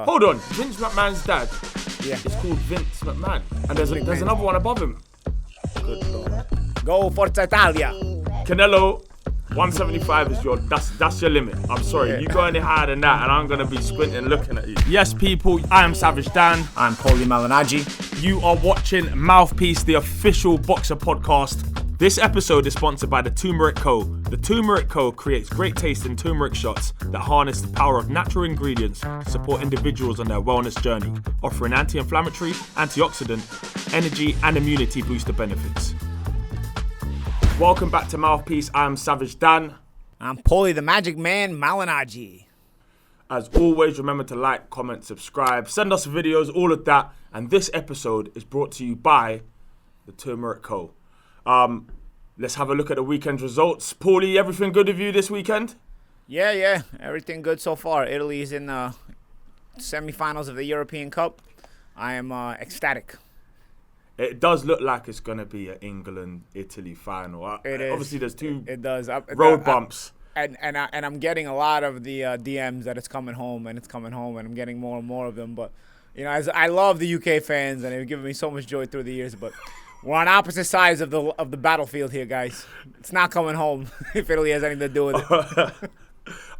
Hold on, Vince McMahon's dad Yeah. is called Vince McMahon, and there's another one above him. Good Lord. Go Forza Italia. Canelo, 175 is that's your limit. I'm sorry, you go any higher than that, and I'm gonna be squinting looking at you. Yes, people, I am Savage Dan. I'm Paulie Malignaggi. You are watching Mouthpiece, the official boxer podcast. This episode is sponsored by the Turmeric Co. The Turmeric Co. creates great tasting turmeric shots that harness the power of natural ingredients to support individuals on their wellness journey, offering anti-inflammatory, antioxidant, energy and immunity booster benefits. Welcome back to Mouthpiece. I'm Savage Dan. I'm Paulie the Magic Man Malignaggi. As always, remember to like, comment, subscribe, send us videos, all of that. And this episode is brought to you by the Turmeric Co. Let's have a look at the weekend results. Paulie, everything good with you this weekend? Yeah. Everything good so far. Italy is in the semifinals of the European Cup. I am ecstatic. It does look like it's going to be an England-Italy final. It is. Obviously, there's two road bumps. And I'm getting a lot of the DMs that it's coming home, and I'm getting more and more of them. But, you know, as I love the UK fans, and they've given me so much joy through the years, but we're on opposite sides of the battlefield here, guys. It's not coming home if Italy has anything to do with it.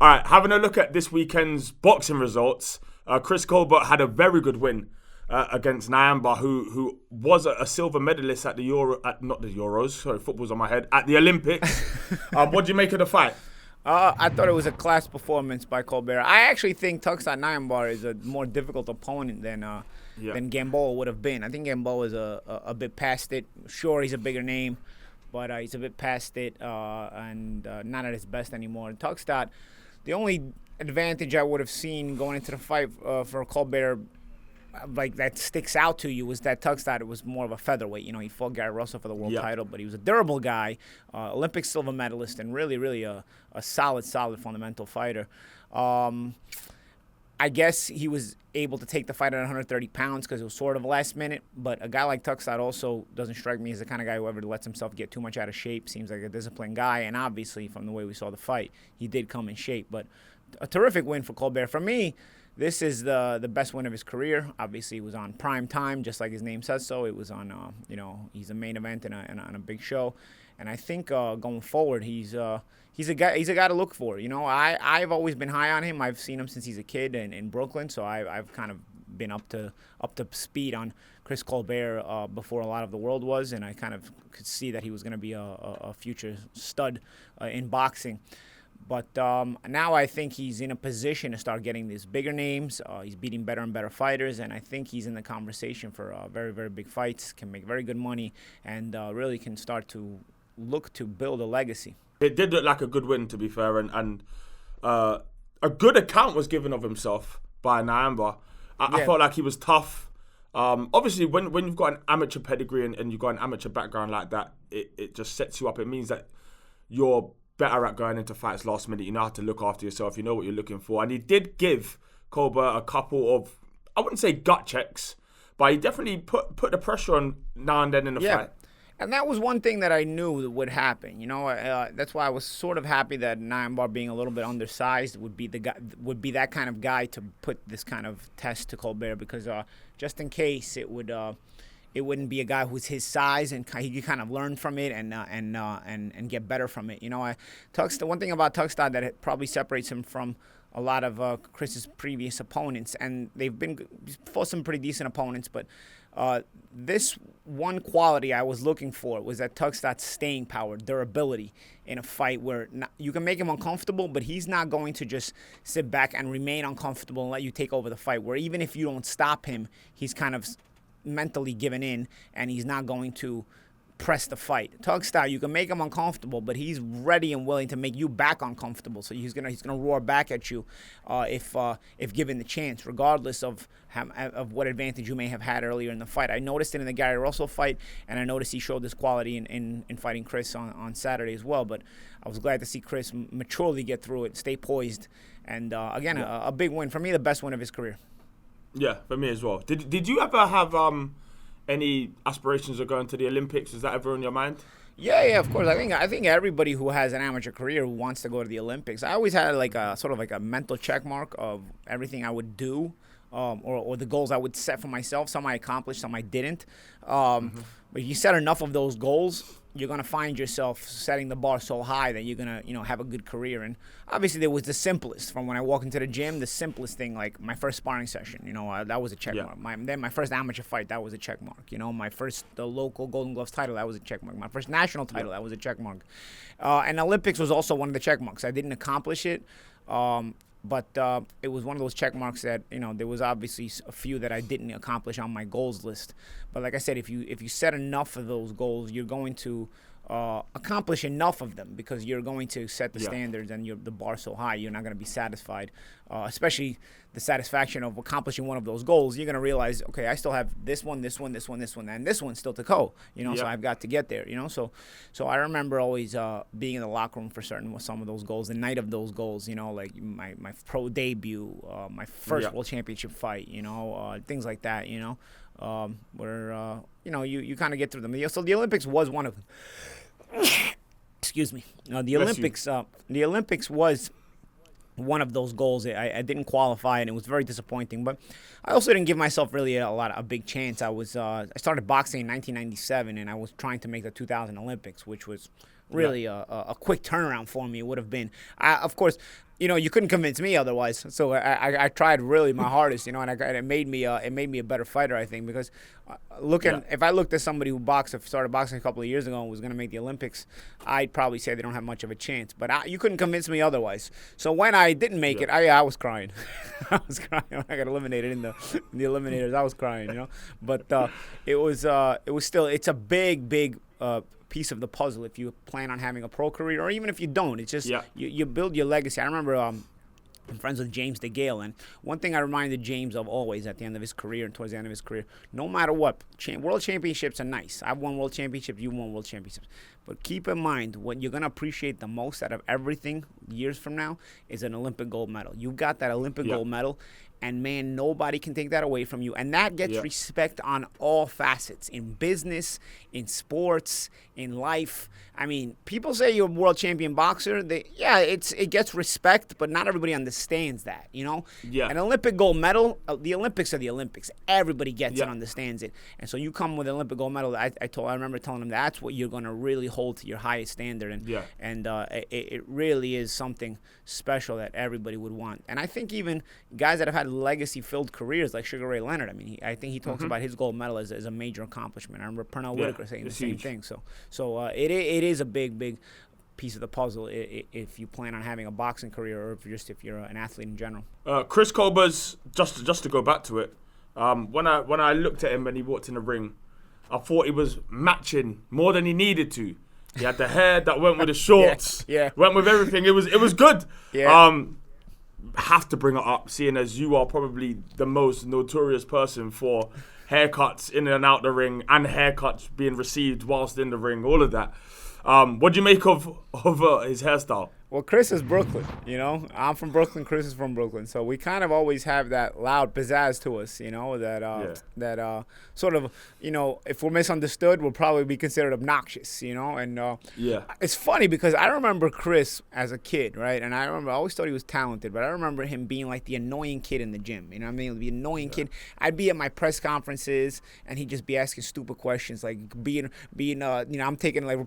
All right, having a look at this weekend's boxing results, Chris Colbert had a very good win against Nyambaya, who was a silver medalist at the football's on my head, at the Olympics. What do you make of the fight? I thought it was a class performance by Colbert. I actually think Tuxedo Nyambaya is a more difficult opponent than Gamboa would have been. I think Gamboa is a bit past it. Sure, he's a bigger name, but he's a bit past it and not at his best anymore. And Tuxedo, the only advantage I would have seen going into the fight for Colbert, like that sticks out to you, was that Tuxedo was more of a featherweight. You know, he fought Gary Russell for the world title, but he was a durable guy, Olympic silver medalist, and really a solid fundamental fighter. I guess he was able to take the fight at 130 pounds because it was sort of last minute. But a guy like Tuxedo also doesn't strike me as the kind of guy who ever lets himself get too much out of shape. Seems like a disciplined guy. And obviously, from the way we saw the fight, he did come in shape. But a terrific win for Colbert. For me, this is the best win of his career. Obviously, it was on prime time, just like his name says so. It was on, he's a main event and a big show. And I think going forward, he's a guy to look for. You know, I've always been high on him. I've seen him since he's a kid in Brooklyn, so I've kind of been up to speed on Chris Colbert before a lot of the world was, and I kind of could see that he was going to be a future stud in boxing. But now I think he's in a position to start getting these bigger names. He's beating better and better fighters, and I think he's in the conversation for very, very big fights, can make very good money, and really can start to look to build a legacy. It did look like a good win, to be fair, and a good account was given of himself by Nyambaya. I felt like he was tough. Obviously, when you've got an amateur pedigree and you've got an amateur background like that, it just sets you up. It means that you're better at going into fights last minute. You know how to look after yourself. You know what you're looking for. And he did give Colbert a couple of, I wouldn't say gut checks, but he definitely put the pressure on now and then in the fight. And that was one thing that I knew would happen. You know, that's why I was sort of happy that Nyambaya, being a little bit undersized, would be that kind of guy to put this kind of test to Colbert, because just in case it wouldn't be a guy who's his size, and he could kind of learn from it and get better from it. You know, one thing about Tuxedo that probably separates him from a lot of Chris's previous opponents, and they've fought some pretty decent opponents, but this one quality I was looking for was that Tuxedo's staying power, durability in a fight where you can make him uncomfortable, but he's not going to just sit back and remain uncomfortable and let you take over the fight, where even if you don't stop him, he's kind of mentally given in, and he's not going to press the fight. Tuxedo, you can make him uncomfortable, but he's ready and willing to make you back uncomfortable. So he's gonna roar back at you if given the chance, regardless of what advantage you may have had earlier in the fight. I noticed it in the Gary Russell fight, and I noticed he showed this quality in fighting Chris on Saturday as well. But I was glad to see Chris maturely get through it, stay poised, and again, a big win for me, the best win of his career. Yeah, for me as well. Did you ever have any aspirations of going to the Olympics? Was that ever on your mind? Yeah, of course. I think everybody who has an amateur career who wants to go to the Olympics. I always had like a sort of like a mental check mark of everything I would do or the goals I would set for myself. Some I accomplished, some I didn't. But if you set enough of those goals, you're gonna find yourself setting the bar so high that you're gonna, have a good career. And obviously, there was the simplest. From when I walk into the gym, the simplest thing, like my first sparring session, that was a check mark. Then my first amateur fight, that was a check mark. My first the local Golden Gloves title, that was a check mark. My first national title, that was a check mark. And Olympics was also one of the check marks. I didn't accomplish it. But it was one of those check marks that, there was obviously a few that I didn't accomplish on my goals list. But like I said, if you set enough of those goals, you're going to accomplish enough of them, because you're going to set the standards and the bar so high, you're not going to be satisfied. Especially the satisfaction of accomplishing one of those goals, you're going to realize, okay, I still have this one, and this one still to go, so I've got to get there, So I remember always being in the locker room for some of those goals, the night of those goals, like my pro debut, my first world championship fight, things like that, where, you kind of get through them. So the Olympics was one of them. Excuse me. The Olympics was one of those goals. I didn't qualify, and it was very disappointing. But I also didn't give myself really a big chance. I started boxing in 1997, and I was trying to make the 2000 Olympics, which was really a quick turnaround for me. It would have been. Of course, you couldn't convince me otherwise. So I tried really my hardest, and it made me a better fighter, I think, because if I looked at somebody who started boxing a couple of years ago and was going to make the Olympics, I'd probably say they don't have much of a chance. But you couldn't convince me otherers. So when I didn't make it, I was crying. I was crying when I got eliminated in the eliminators. I was crying, But it was still, it's a big piece of the puzzle if you plan on having a pro career, or even if you don't. It's just you build your legacy. I remember I'm friends with James DeGale, and one thing I reminded James of always at the end of his career and towards the end of his career, no matter what, world championships are nice. I've won world championships, you won world championships. But keep in mind, what you're going to appreciate the most out of everything years from now is an Olympic gold medal. You got that Olympic gold medal, and man, nobody can take that away from you. And that gets respect on all facets, in business, in sports, in life. I mean, people say you're a world champion boxer. It gets respect, but not everybody understands that, Yeah. An Olympic gold medal, the Olympics are the Olympics. Everybody gets it, understands it. And so you come with an Olympic gold medal. I remember telling him that's what you're going to really hold to your highest standard. And it really is something special that everybody would want. And I think even guys that have had legacy-filled careers like Sugar Ray Leonard, I think he talks about his gold medal as a major accomplishment. I remember Pernell Whitaker saying the same thing. So it is a big piece of the puzzle if you plan on having a boxing career, or if you're an athlete in general. Chris Colbert's, just to go back to it, when I looked at him and he walked in the ring, I thought he was matching more than he needed to. He had the hair that went with the shorts, went with everything. It was good. Have to bring it up, seeing as you are probably the most notorious person for haircuts in and out the ring, and haircuts being received whilst in the ring, all of that. What do you make of his hairstyle? Well, Chris is Brooklyn, I'm from Brooklyn, Chris is from Brooklyn. So we kind of always have that loud pizzazz to us, that sort of, if we're misunderstood, we'll probably be considered obnoxious, And it's funny because I remember Chris as a kid, right? And I always thought he was talented, but I remember him being like the annoying kid in the gym, you know what I mean? The annoying kid. I'd be at my press conferences and he'd just be asking stupid questions, like I'm taking like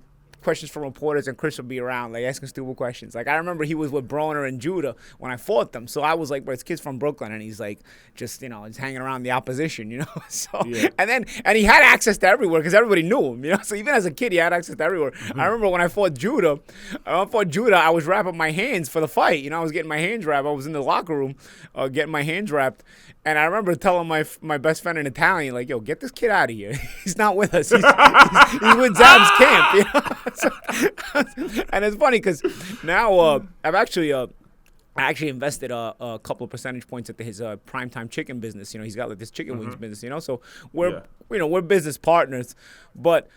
questions from reporters, and Chris would be around, like, asking stupid questions. Like, I remember he was with Broner and Judah when I fought them. So I was like, but it's kids from Brooklyn, and he's like, just, just hanging around the opposition, So, and he had access to everywhere because everybody knew him, So even as a kid, he had access to everywhere. I remember when I fought Judah, I was wrapping my hands for the fight. I was getting my hands wrapped. I was in the locker room getting my hands wrapped. And I remember telling my best friend in Italian, like, yo, get this kid out of here. He's not with us. He's with Zab's camp, And it's funny because now I actually invested a couple of percentage points into his primetime chicken business. He's got like this chicken wings business. So we're business partners, but.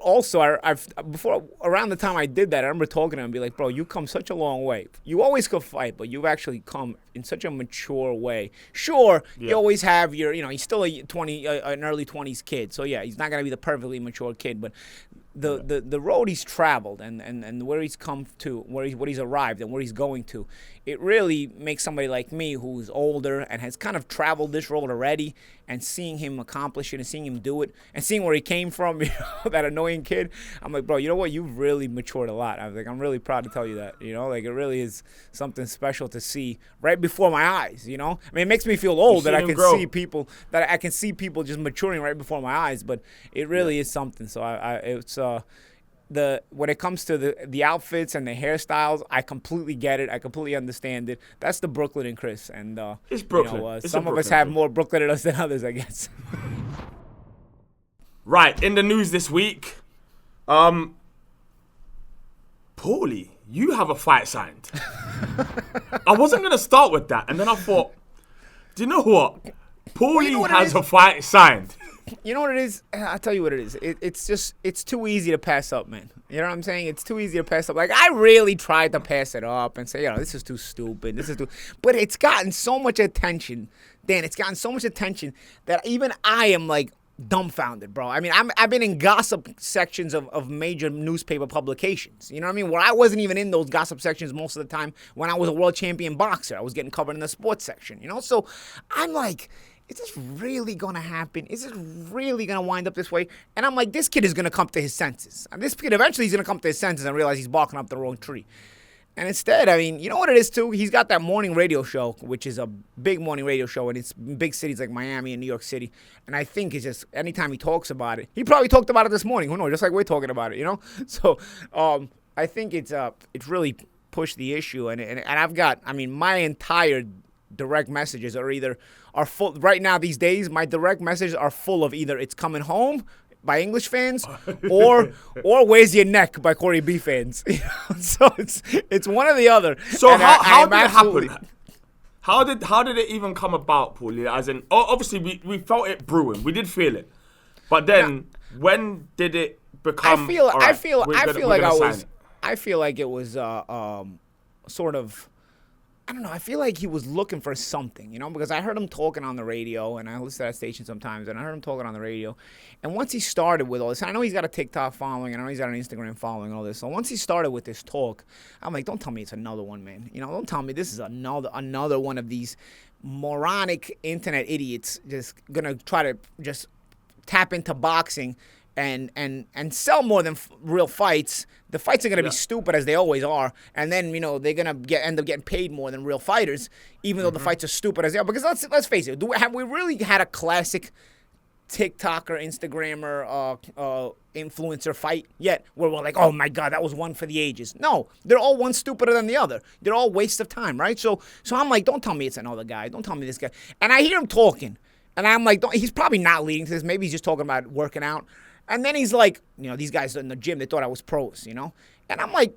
Also, around the time I did that, I remember talking to him and be like, bro, you come such a long way. You always could fight, but you've actually come in such a mature way. Sure, you always have your, he's still an early 20s kid. So, yeah, he's not going to be the perfectly mature kid. But the road he's traveled and where he's come to, what he's arrived and where he's going to, it really makes somebody like me who's older and has kind of traveled this road already, and seeing him accomplish it and seeing him do it and seeing where he came from, that annoying kid, I'm like, bro, you know what? You've really matured a lot. I'm really proud to tell you that, like it really is something special to see right before my eyes, I mean, it makes me feel old that I can see people, just maturing right before my eyes, but it really is something. So it's when it comes to the outfits and the hairstyles, I completely get it. I completely understand it. That's the Brooklyn and Chris. And it's Brooklyn. Some of us have more Brooklyn in us than others, I guess. Right, in the news this week, Paulie, you have a fight signed. I wasn't going to start with that, and then I thought, do you know what? Paulie has a fight signed. You know what it is? I'll tell you what it is. It's too easy to pass up, man. You know what I'm saying? It's too easy to pass up. Like, I really tried to pass it up and say, this is too stupid. But it's gotten so much attention, Dan. It's gotten so much attention that even I am, like, dumbfounded, bro. I mean, I've been in gossip sections of major newspaper publications. You know what I mean? Where I wasn't even in those gossip sections most of the time when I was a world champion boxer. I was getting covered in the sports section, So I'm like, is this really going to happen? Is this really going to wind up this way? And I'm like, this kid is going to come to his senses. And this kid, eventually, he's going to come to his senses and realize he's barking up the wrong tree. And instead, I mean, you know what it is, too? He's got that morning radio show, which is a big morning radio show, and it's in big cities like Miami and New York City. And I think it's just, anytime he talks about it, he probably talked about it this morning. Who knows? Just like we're talking about it, So I think it's really pushed the issue. And I've got, I mean, my entire direct messages are full right now these days. My direct messages are full of either "It's Coming Home" by English fans or "Where's Your Neck" by Corey B fans. So it's one or the other. So how did it happen? How did it even come about, Paulie? As in, obviously we felt it brewing. We did feel it, but then when did it become? I feel like it was sort of. I don't know. I feel like he was looking for something, because I heard him talking on the radio, and I listen to that station sometimes, and I heard him talking on the radio. And once he started with all this, I know he's got a TikTok following, and I know he's got an Instagram following, and all this. So once he started with this talk, I'm like, don't tell me it's another one, man. Don't tell me this is another one of these moronic internet idiots just gonna try to just tap into boxing and sell more than real fights. The fights are going to be stupid, as they always are, and then they're going to end up getting paid more than real fighters, even though the fights are stupid as they are. Because let's face it, have we really had a classic TikToker, Instagrammer, influencer fight yet where we're like, oh my God, that was one for the ages? No, they're all one stupider than the other. They're all waste of time, right? So I'm like, don't tell me it's another guy. Don't tell me this guy. And I hear him talking, and I'm like, he's probably not leading to this. Maybe he's just talking about working out. And then he's like, these guys in the gym, they thought I was pros, And I'm like,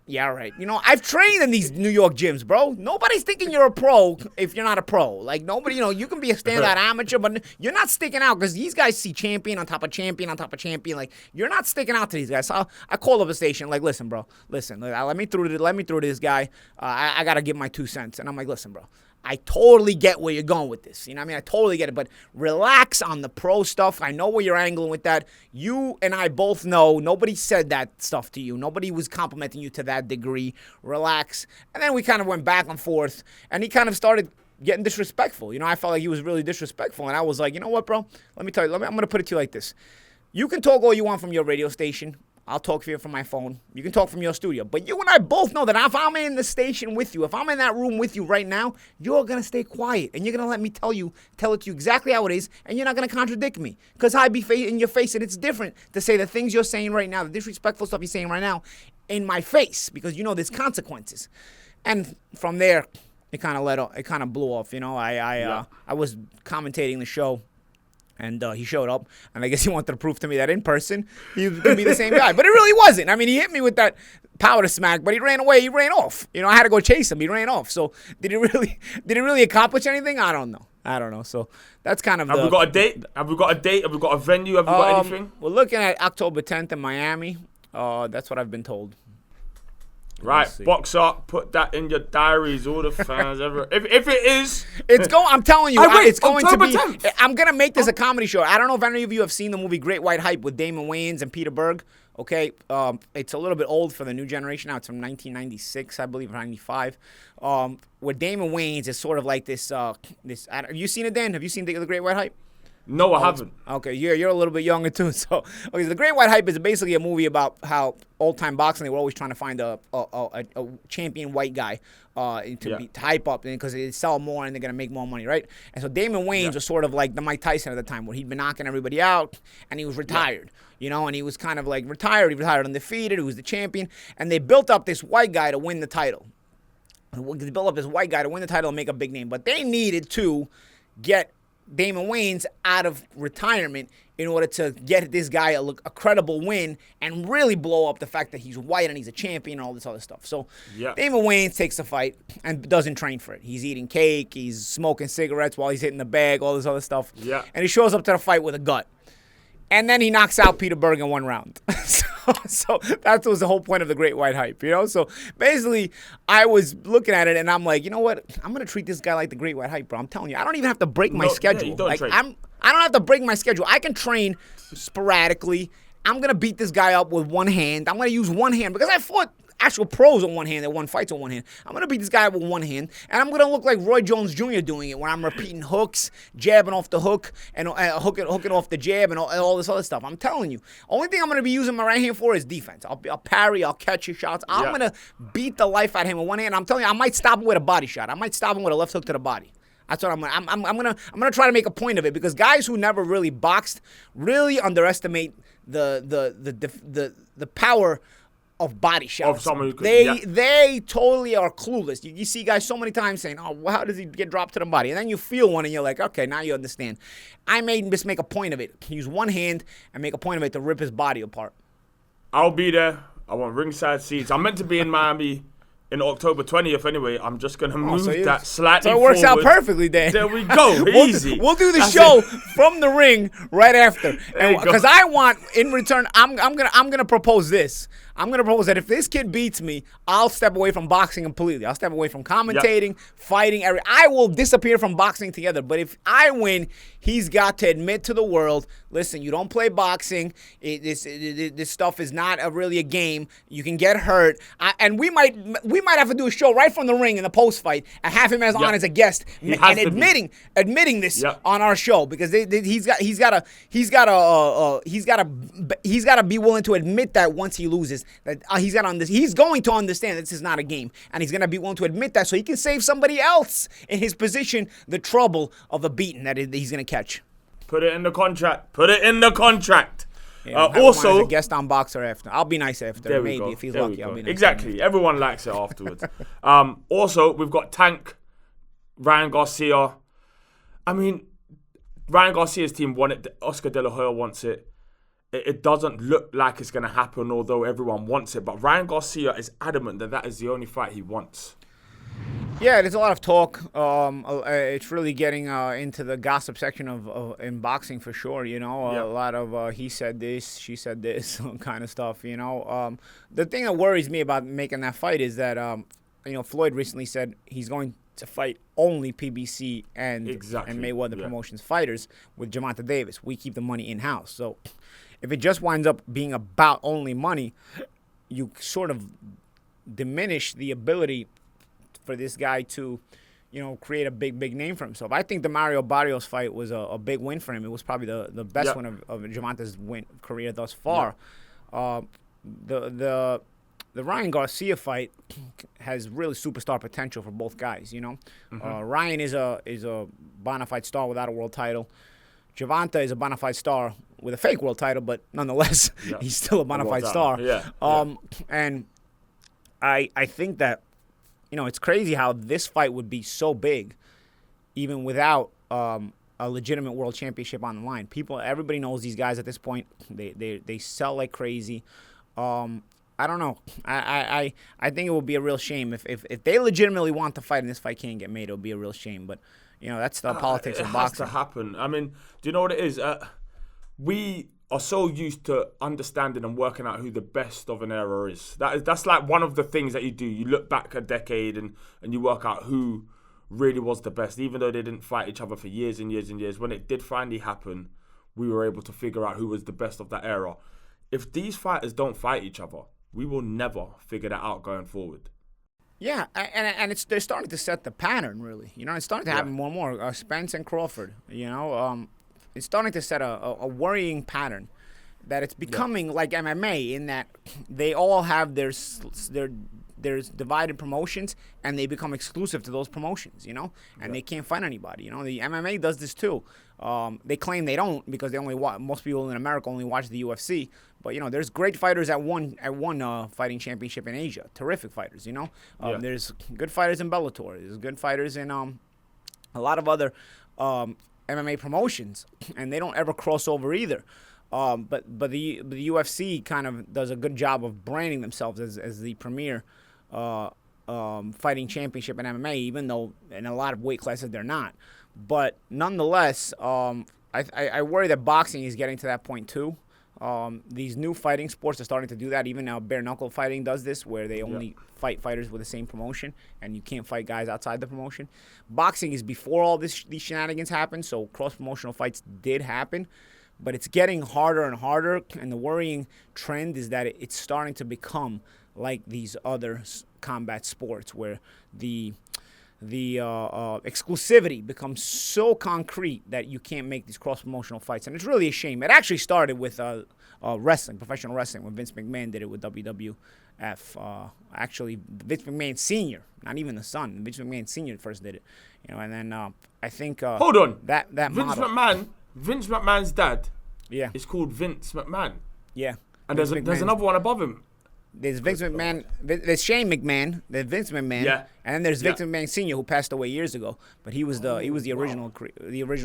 yeah, all right. I've trained in these New York gyms, bro. Nobody's thinking you're a pro if you're not a pro. Like, nobody, you can be a standout amateur, but you're not sticking out because these guys see champion on top of champion on top of champion. Like, you're not sticking out to these guys. So I call up a station, like, listen, bro, let me through to this guy. I got to give my 2 cents. And I'm like, listen, bro. I totally get where you're going with this. I totally get it. But relax on the pro stuff. I know where you're angling with that. You and I both know nobody said that stuff to you. Nobody was complimenting you to that degree. Relax. And then we kind of went back and forth. And he kind of started getting disrespectful. I felt like he was really disrespectful. And I was like, you know what, bro? Let me tell you. I'm going to put it to you like this. You can talk all you want from your radio station. I'll talk to you from my phone. You can talk from your studio. But you and I both know that if I'm in the station with you, if I'm in that room with you right now, you're going to stay quiet. And you're going to let me tell it to you exactly how it is. And you're not going to contradict me. Because I'd be in your face. And it's different to say the things you're saying right now, the disrespectful stuff you're saying right now, in my face. Because there's consequences. And from there, it kind of blew off. I was commentating the show. And he showed up, and I guess he wanted to prove to me that in person he could be the same guy. But it really wasn't. I mean, he hit me with that powder smack, but he ran away. He ran off. I had to go chase him. He ran off. So did it really accomplish anything? I don't know. So that's kind of. Have we got a date? Have we got a venue? Have we got anything? We're looking at October 10th in Miami. That's what I've been told. Right, box up, put that in your diaries, all the fans ever. If it is, it's going. I'm telling you, it's going October to be. 10th. I'm gonna make this a comedy show. I don't know if any of you have seen the movie Great White Hype with Damon Wayans and Peter Berg. Okay, it's a little bit old for the new generation now. It's from 1996, I believe, or 95. Where Damon Wayans is sort of like this. Have you seen it, Dan? Have you seen the Great White Hype? No, I haven't. Okay, you're a little bit younger too. So, okay, The Great White Hype is basically a movie about how old-time boxing, they were always trying to find a champion white guy to hype up, because they sell more and they're going to make more money, right? And so Damon Wayans was sort of like the Mike Tyson at the time, where he'd been knocking everybody out and he was retired, and he was kind of like retired. He retired undefeated. He was the champion. And they built up this white guy to win the title. They built up this white guy to win the title and make a big name. But they needed to get Damon Wayans out of retirement in order to get this guy a credible win and really blow up the fact that he's white and he's a champion and all this other stuff. So Damon Wayans takes the fight and doesn't train for it. He's eating cake, he's smoking cigarettes while he's hitting the bag, all this other stuff. Yeah. And he shows up to the fight with a gut. And then he knocks out Peter Berg in one round. So that was the whole point of The Great White Hype, So basically, I was looking at it and I'm like, you know what? I'm gonna treat this guy like The Great White Hype, bro. I'm telling you, I don't even have to break my schedule. I don't have to break my schedule. I can train sporadically. I'm gonna beat this guy up with one hand. I'm gonna use one hand because I fought actual pros on one hand that won fights on one hand. I'm going to beat this guy up with one hand, and I'm going to look like Roy Jones Jr. doing it, where I'm repeating hooks, jabbing off the hook, and hooking off the jab, and all this other stuff. I'm telling you. Only thing I'm going to be using my right hand for is defense. I'll parry, I'll catch your shots. I'm going to beat the life out of him with one hand. I'm telling you, I might stop him with a body shot. I might stop him with a left hook to the body. That's what I'm gonna try to make a point of it, because guys who never really boxed really underestimate the power of body shots. They totally are clueless. You see guys so many times saying, "Oh, well, how does he get dropped to the body?" And then you feel one, and you're like, "Okay, now you understand." I made just make a point of it. Use one hand and make a point of it to rip his body apart. I'll be there. I want ringside seats. I'm meant to be in Miami in October 20th anyway. I'm just going to move that slightly forward. So it works out perfectly, Dan. There we go. Easy. We'll do the show from the ring right after. Because I want, in return, I'm gonna propose this. I'm going to propose that if this kid beats me, I'll step away from boxing completely. I'll step away from commentating, fighting. I will disappear from boxing together. But if I win, he's got to admit to the world, listen, you don't play boxing. This stuff is not really a game. You can get hurt. And we might have to do a show right from the ring in the post fight and have him on as a guest and admitting this on our show, because he's got to be willing to admit that once he loses. That he's going to understand that this is not a game, and he's going to be willing to admit that so he can save somebody else in his position the trouble of a beating that he's going to catch. Put it in the contract. Yeah, also, as a guest on Boxer after. I'll be nice after. Maybe go. If he's lucky, I'll be nice. Exactly. Everyone likes it afterwards. Also, we've got Tank, Ryan Garcia. I mean, Ryan Garcia's team won it. Oscar De La Hoya wants it. It doesn't look like it's going to happen, although everyone wants it. But Ryan Garcia is adamant that is the only fight he wants. Yeah, there's a lot of talk. It's really getting into the gossip section of in boxing for sure. A lot of he said this, she said this kind of stuff. The thing that worries me about making that fight is that Floyd recently said he's going to fight only PBC and Mayweather Promotions fighters with Gervonta Davis. We keep the money in house, so. If it just winds up being about only money, you sort of diminish the ability for this guy to, create a big name for himself. I think the Mario Barrios fight was a big win for him. It was probably the best one of Gervonta's career thus far. The Ryan Garcia fight has really superstar potential for both guys. Ryan is a bona fide star without a world title. Gervonta is a bona fide star with a fake world title, but nonetheless, he's still a bona fide star. And I think that, it's crazy how this fight would be so big, even without a legitimate world championship on the line. Everybody knows these guys at this point. They sell like crazy. I don't know. I think it would be a real shame if they legitimately want to fight and this fight can't get made. It would be a real shame, but. That's the politics of boxing. It has to happen. I mean, do you know what it is? We are so used to understanding and working out who the best of an era is. That's like one of the things that you do. You look back a decade and you work out who really was the best, even though they didn't fight each other for years and years and years. When it did finally happen, we were able to figure out who was the best of that era. if these fighters don't fight each other, we will never figure that out going forward. Yeah, and they're starting to set the pattern, really. You know, it's starting to happen more and more. Spence and Crawford, you know, it's starting to set a worrying pattern that it's becoming like MMA in that they all have their divided promotions and they become exclusive to those promotions, you know, and they can't fight anybody. You know, the MMA does this too. They claim they don't because they only most people in America only watch the UFC. But you know, there's great fighters at one fighting championship in Asia. Terrific fighters, you know. There's good fighters in Bellator. There's good fighters in a lot of other MMA promotions, and they don't ever cross over either. But the UFC kind of does a good job of branding themselves as the premier fighting championship in MMA, even though in a lot of weight classes they're not. But nonetheless, I worry that boxing is getting to that point too. These new fighting sports are starting to do that. Even now, bare knuckle fighting does this, where they only fight fighters with the same promotion, and you can't fight guys outside the promotion. Boxing is before all these shenanigans happened, so cross promotional fights did happen, but it's getting harder and harder. And the worrying trend is that it's starting to become like these other combat sports, where the exclusivity becomes so concrete that you can't make these cross-promotional fights. And it's really a shame. It actually started with wrestling, professional wrestling, when Vince McMahon did it with WWF. Actually, Vince McMahon Sr., not even the son. Vince McMahon Sr. first did it. You know, and then I think... Hold on. That Vince model. Vince McMahon's dad is called Vince McMahon. Yeah. And there's another one above him. There's Vince McMahon, there's Shane McMahon, there's Vince McMahon, and then there's Vince McMahon Sr., who passed away years ago. But he was the original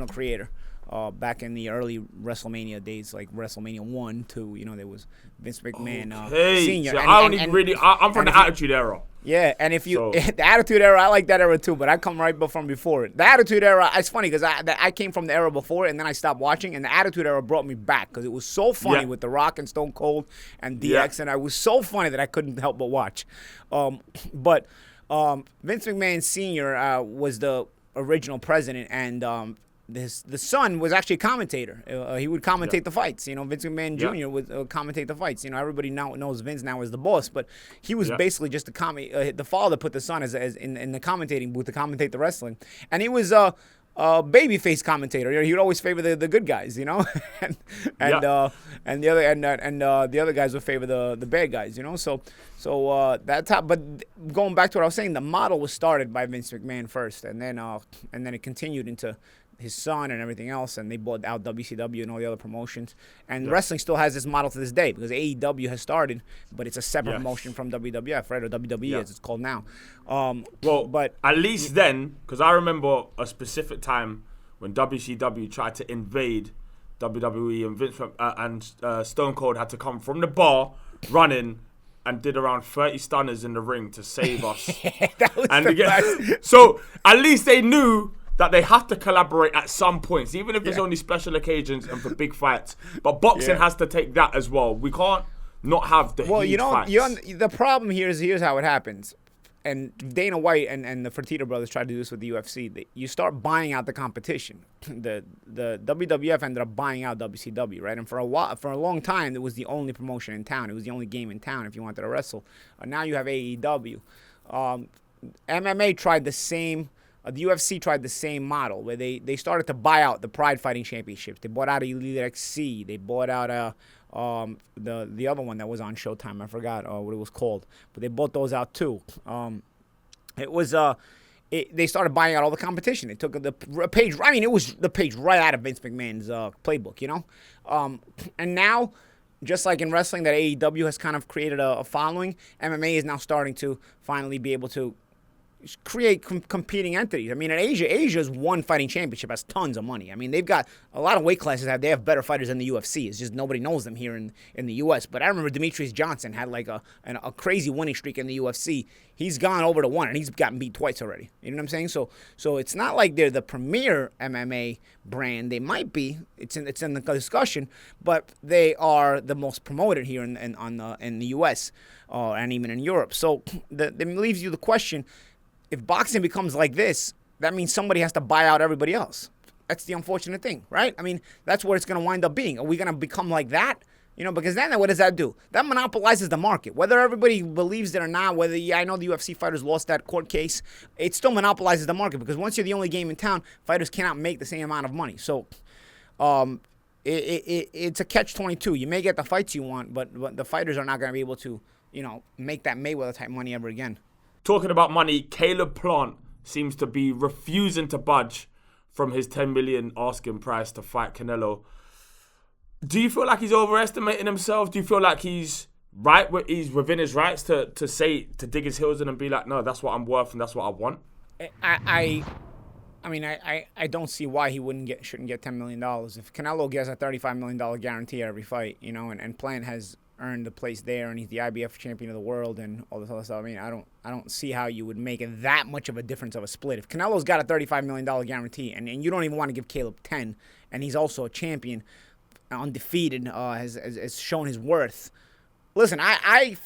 creator back in the early WrestleMania days, like WrestleMania 1, 2. You know, there was Vince McMahon Sr. So I'm from the Attitude Era. Yeah, and if you the Attitude Era, I like that era too, but I come right from before it. The Attitude Era, it's funny because I came from the era before, and then I stopped watching, and the Attitude Era brought me back because it was so funny with The Rock and Stone Cold and DX, and it was so funny that I couldn't help but watch. But Vince McMahon Sr. Was the original president, and the son was actually a commentator. He would commentate the fights. You know, Vince McMahon Jr. would commentate the fights. You know, everybody now knows Vince now as the boss, but he was basically just the father put the son as in the commentating booth to commentate the wrestling, and he was a babyface commentator. He would always favor the good guys, you know, and the other guys would favor the bad guys, you know. So that top. But going back to what I was saying, the model was started by Vince McMahon first, and then it continued into his son and everything else, and they bought out WCW and all the other promotions. And wrestling still has this model to this day because AEW has started, but it's a separate promotion from WWF, right? Or WWE as it's called now. But at least then, because I remember a specific time when WCW tried to invade WWE, and Vince and Stone Cold had to come from the bar running and did around 30 stunners in the ring to save us. That was the best. So at least they knew that they have to collaborate at some points, even if it's only special occasions and for big fights. But boxing has to take that as well. We can't not have the huge fights. The problem here's how it happens. And Dana White and the Fertitta brothers tried to do this with the UFC. You start buying out the competition. The WWF ended up buying out WCW, right? And for a long time, it was the only promotion in town. It was the only game in town if you wanted to wrestle. Now you have AEW. MMA tried the same. The UFC tried the same model where they started to buy out the Pride Fighting Championships. They bought out Elite XC. They bought out the other one that was on Showtime. I forgot what it was called, but they bought those out too. They started buying out all the competition. They took the page. I mean, it was the page right out of Vince McMahon's playbook, you know. And now, just like in wrestling, that AEW has kind of created a following. MMA is now starting to finally be able to create competing entities. I mean, in Asia's one fighting championship has tons of money. I mean, they've got a lot of weight classes. They have better fighters than the UFC. It's just nobody knows them here in the U.S. But I remember Demetrius Johnson had like a crazy winning streak in the UFC. He's gone over to one, and he's gotten beat twice already. You know what I'm saying? So it's not like they're the premier MMA brand. They might be. It's in the discussion, but they are the most promoted here in the U.S. And even in Europe. So that leaves you the question. If boxing becomes like this, that means somebody has to buy out everybody else. That's the unfortunate thing, right? I mean, that's where it's going to wind up being. Are we going to become like that? You know, because then what does that do? That monopolizes the market. Whether everybody believes it or not, I know the UFC fighters lost that court case, it still monopolizes the market because once you're the only game in town, fighters cannot make the same amount of money. So it's a catch-22. You may get the fights you want, but the fighters are not going to be able to, make that Mayweather-type money ever again. Talking about money, Caleb Plant seems to be refusing to budge from his $10 million asking price to fight Canelo. Do you feel like he's overestimating himself? Do you feel like he's within his rights to dig his heels in and be like, no, that's what I'm worth and that's what I want? I don't see why he shouldn't get $10 million. If Canelo gets a $35 million guarantee every fight, and Plant has earned the place there and he's the IBF champion of the world and all this other stuff, I don't see how you would make it that much of a difference of a split. If Canelo's got a $35 million guarantee and you don't even want to give Caleb 10 and he's also a champion, undefeated, has shown his worth. Listen, I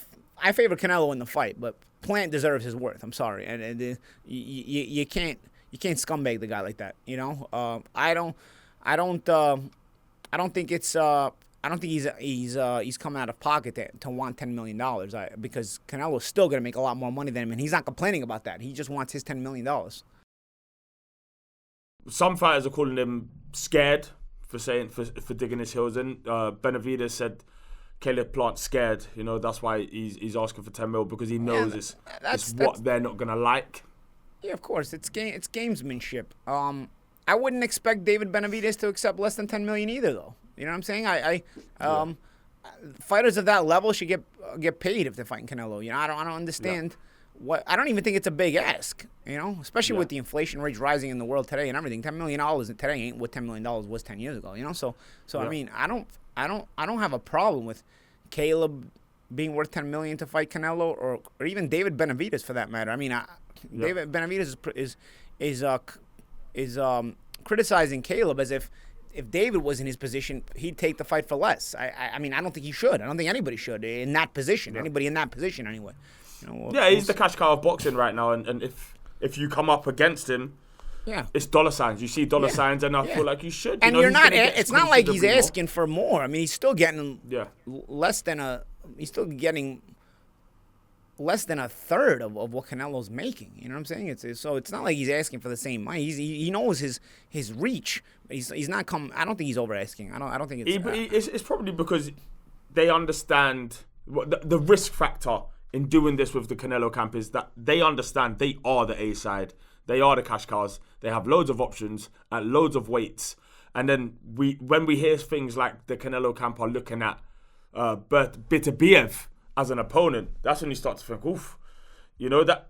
favor Canelo in the fight, but Plant deserves his worth. I'm sorry, and you can't scumbag the guy like that. I don't think he's coming out of pocket to want $10 million because Canelo's still gonna make a lot more money than him, and he's not complaining about that. He just wants his $10 million. Some fighters are calling him scared for digging his heels in. Benavidez said Caleb Plant's scared. That's why he's asking for 10 mil because he knows it's what they're not gonna like. Yeah, of course, it's gamesmanship. I wouldn't expect David Benavidez to accept less than $10 million either, though. You know what I'm saying? Fighters of that level should get paid if they're fighting Canelo. I don't understand. Yeah. I don't even think it's a big ask, especially with the inflation rates rising in the world today and everything. $10 million today ain't what $10 million was 10 years ago, So yeah. I don't have a problem with Caleb being worth $10 million to fight Canelo or even David Benavidez for that matter. David Benavidez is criticizing Caleb as if David was in his position, he'd take the fight for less. I don't think he should. I don't think anybody should in that position. Yeah. Anybody in that position anyway. He's the cash cow of boxing right now, and if you come up against him, it's dollar signs. You see dollar signs, and I feel like you should. And you're not. It's not like he's asking for more. He's still getting less than a. He's still getting less than a third of what Canelo's making. You know what I'm saying? So it's not like he's asking for the same money. He knows his reach. He's not come. I don't think he's over asking. I don't think it's. It's probably because they understand the risk factor in doing this with the Canelo camp is that they understand they are the A side. They are the cash cows. They have loads of options at loads of weights. And then when we hear things like the Canelo camp are looking at Beterbiev as an opponent, that's when you start to think, oof, that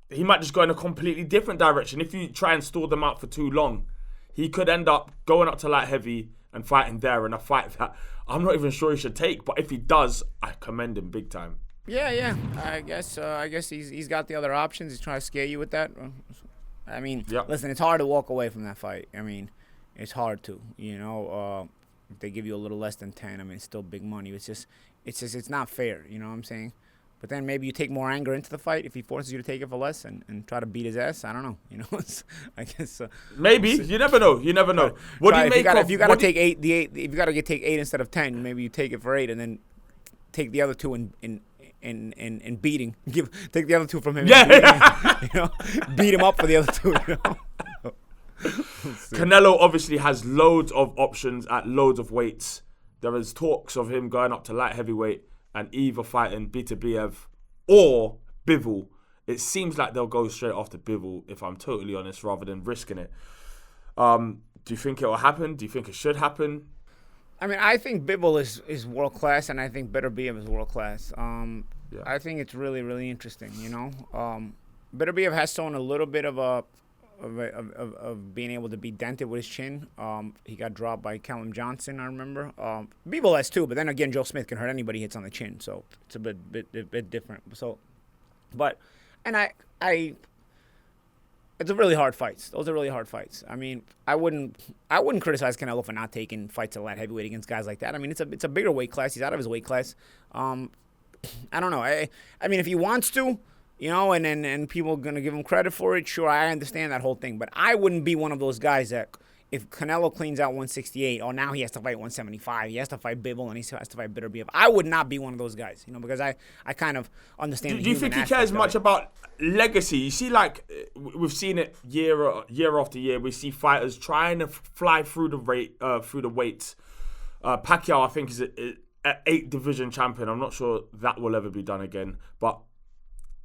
he might just go in a completely different direction. If you try and stall them out for too long, he could end up going up to light heavy and fighting there in a fight that I'm not even sure he should take. But if he does, I commend him big time. Yeah. I guess he's got the other options. He's trying to scare you with that. Listen, it's hard to walk away from that fight. It's hard to. If they give you a little less than 10, it's still big money. It's not fair. You know what I'm saying? But then maybe you take more anger into the fight if he forces you to take it for less and try to beat his ass. I don't know. I guess. Maybe you never know. What do you make? If you got to take 8, if you got to take 8 instead of 10, maybe you take it for 8 and then take the other 2 and beating. Take the other 2 from him. Yeah. Beat him up for the other 2. Canelo obviously has loads of options at loads of weights. There is talks of him going up to light heavyweight and either fighting Beterbiev or Bivol. It seems like they'll go straight after Bivol, if I'm totally honest, rather than risking it. Do you think it will happen? Do you think it should happen? I think Bivol is world class, and I think Beterbiev is world class. I think it's really, really interesting. Beterbiev has shown a little bit of being able to be dented with his chin. He got dropped by Callum Johnson, I remember. Bivol has too, but then again, Joe Smith can hurt anybody who hits on the chin, so it's a bit different. So, it's a really hard fights. Those are really hard fights. I wouldn't criticize Canelo for not taking fights at light heavyweight against guys like that. It's a bigger weight class. He's out of his weight class. I don't know. If he wants to, and people are gonna give him credit for it. Sure, I understand that whole thing, but I wouldn't be one of those guys that if Canelo cleans out 168, now he has to fight 175. He has to fight Bivol, and he has to fight Beterbiev. I would not be one of those guys, because I kind of understand. Do you think he cares much about legacy? You see, like we've seen it year after year. We see fighters trying to fly through the weights. Pacquiao, I think, is an 8 division champion. I'm not sure that will ever be done again, but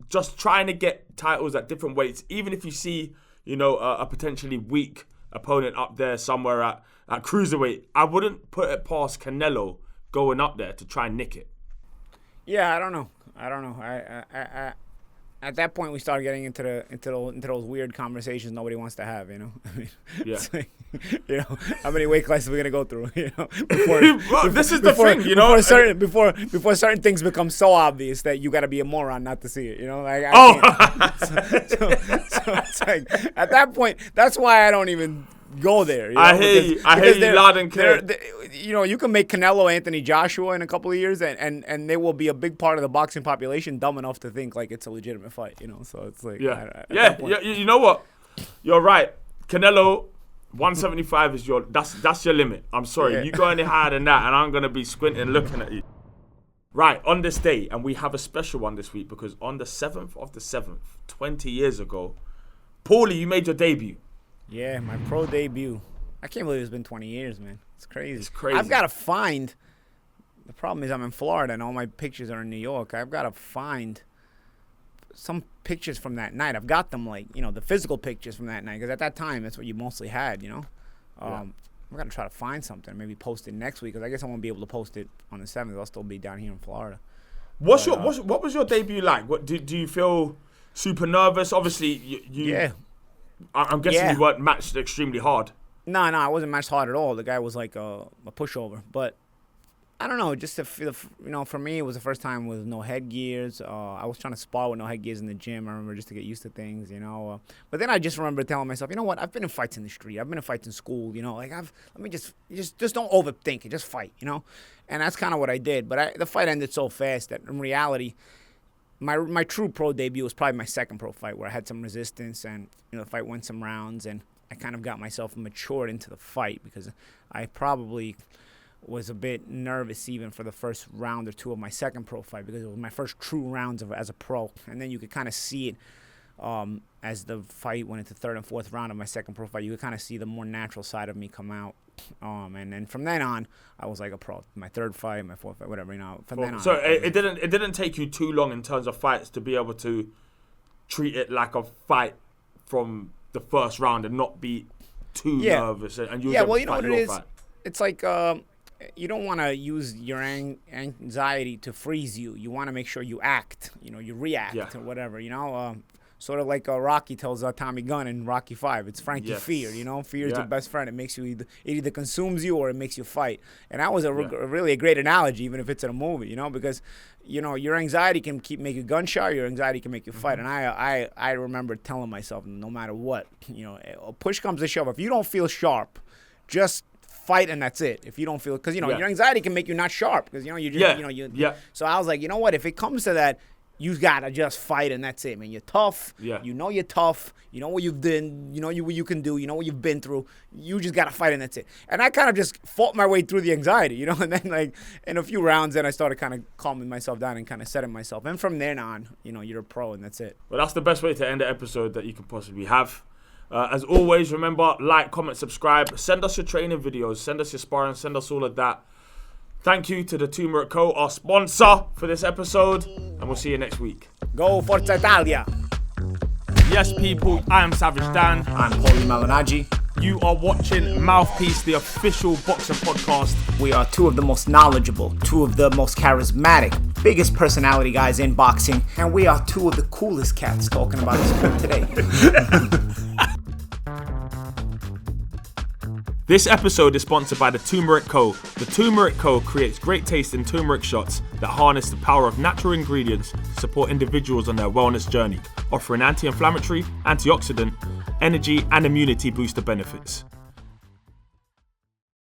just trying to get titles at different weights, even if you see, a potentially weak opponent up there somewhere at cruiserweight, I wouldn't put it past Canelo going up there to try and nick it. Yeah, I don't know. I at that point we start getting into those weird conversations nobody wants to have. I mean, yeah. It's like, how many weight classes are we gonna go through? This is the thing. Before certain things become so obvious that you got to be a moron not to see it. So it's like at that point, that's why I don't even go there. I hear you loud and clear. You can make Canelo Anthony Joshua in a couple of years, and they will be a big part of the boxing population dumb enough to think like it's a legitimate fight. So it's like You know what? You're right. Canelo 175 is that's your limit. I'm sorry, you go any higher than that, and I'm gonna be squinting looking at you. Right, on this day, and we have a special one this week because on the 7th of the 7th, 20 years ago, Paulie, you made your debut. Yeah, my pro debut. I can't believe it's been 20 years, man. It's crazy. It's crazy. I've got to find. The problem is I'm in Florida and all my pictures are in New York. I've got to find some pictures from that night. I've got them, the physical pictures from that night, because at that time that's what you mostly had, We're going to try to find something, maybe post it next week, because I guess I won't be able to post it on the 7th. I'll still be down here in Florida. What was your debut like? What do you feel super nervous? Obviously, you yeah. I'm guessing you weren't matched extremely hard. No, I wasn't matched hard at all. The guy was like a pushover. But I don't know, just to feel, for me, it was the first time with no headgears. I was trying to spar with no headgears in the gym, I remember, just to get used to things, But then I just remember telling myself, you know what, I've been in fights in the street. I've been in fights in school, let me just don't overthink it. Just fight, And that's kind of what I did. But the fight ended so fast that in reality, my true pro debut was probably my second pro fight, where I had some resistance and, the fight went some rounds, and I kind of got myself matured into the fight, because I probably was a bit nervous even for the first round or two of my second pro fight, because it was my first true rounds as a pro. And then you could kind of see it as the fight went into third and fourth round of my second pro fight. You could kind of see the more natural side of me come out. And then from then on, I was like a pro. My third fight, my fourth fight, whatever, From then on. So it didn't take you too long in terms of fights to be able to treat it like a fight from the first round and not be too nervous. And you well, you know what it is? Fight. It's like you don't want to use your anxiety to freeze you. You want to make sure you act. You react or whatever. Sort of like Rocky tells Tommy Gunn in Rocky 5. It's Frankie Fear. Fear is your best friend. It makes you it either consumes you or it makes you fight. And that was really a great analogy, even if it's in a movie. Because your anxiety can make you gun shy. Your anxiety can make you fight. And I remember telling myself, no matter what, push comes to shove. If you don't feel sharp, just fight, and that's it. If you don't feel, because your anxiety can make you not sharp, because So I was like, you know what? If it comes to that, you gotta just fight, and that's it, man. You're tough. Yeah. You're tough. You know what you've done. You know what you can do. You know what you've been through. You just gotta fight, and that's it. And I kind of just fought my way through the anxiety, And then, in a few rounds, then I started kind of calming myself down and kind of setting myself. And from then on, you're a pro, and that's it. Well, that's the best way to end the episode that you can possibly have. As always, remember, like, comment, subscribe. Send us your training videos. Send us your sparring. Send us all of that. Thank you to the Turmeric Co., our sponsor for this episode. And we'll see you next week. Go Forza Italia. Yes, people, I am Savage Dan. I'm Paulie Malignaggi. You are watching Mouthpiece, the official boxing podcast. We are two of the most knowledgeable, two of the most charismatic, biggest personality guys in boxing. And we are two of the coolest cats talking about this sport today. This episode is sponsored by the Turmeric Co. The Turmeric Co. creates great tasting turmeric shots that harness the power of natural ingredients to support individuals on their wellness journey, offering anti-inflammatory, antioxidant, energy, and immunity booster benefits.